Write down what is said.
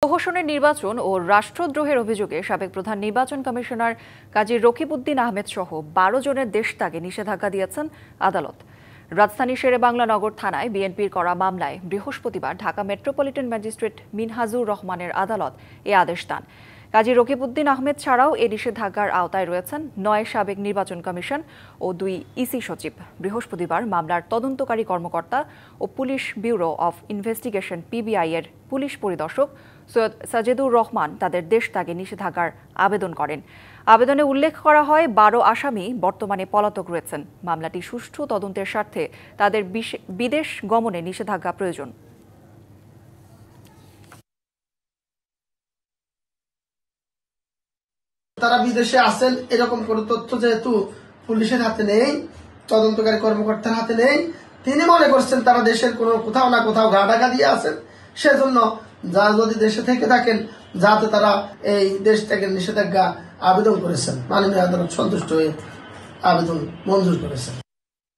প্রহসনের নির্বাচন ও রাষ্ট্রদ্রোহের অভিযোগে সাবেক প্রধান নির্বাচন কমিশনার কাজী রকিবউদ্দিন আহমেদ সহ ১২ জনের দেশত্যাগে নিষেধাজ্ঞা দিয়েছেন আদালত। রাজধানীর শেরেবাংলা নগর থানায় বিএনপির করা মামলায় বৃহস্পতিবার ঢাকা মেট্রোপলিটন ম্যাজিস্ট্রেট মিনহাজুর রহমানের আদালত এ আদেশ দেন। কাজী রকিবউদ্দিন আহমেদ ছাড়াও এ নিষেধাজ্ঞার আওতায় রয়েছেন ৯ সাবেক নির্বাচন কমিশন ও ২ ইসি সচিব। বৃহস্পতিবার মামলার তদন্তকারী কর্মকর্তা ও police bureau of investigation PBI এর পুলিশ পরিদর্শক সৈয়দ সাজেদুর রহমান তাদের দেশত্যাগে নিষেধাজ্ঞার আবেদন করেন। আবেদনে উল্লেখ করা হয় ১২ আসামি বর্তমানে পলাতক রয়েছেন। মামলাটি সুষ্ঠু তদন্তের স্বার্থে তাদের বিদেশ গমনে নিষেধাজ্ঞা প্রয়োজন। তারা বিদেশে আছেন এরকম কোনো তথ্য যেহেতু পুলিশের হাতে নেই, তদন্তকারী কর্মকর্তার হাতে নেই, তিনি মনে করছেন তারা দেশের কোনো কোথাও না কোথাও গা ঢাকা দিয়ে আছেন। সেজন্য যারা যদি দেশে থেকে থাকেন যাতে তারা এই দেশ থেকে নিষেধাজ্ঞা আবেদন করেছেন, মাননীয় আদালত সন্তুষ্ট হয়ে আবেদন মঞ্জুর করেছেন।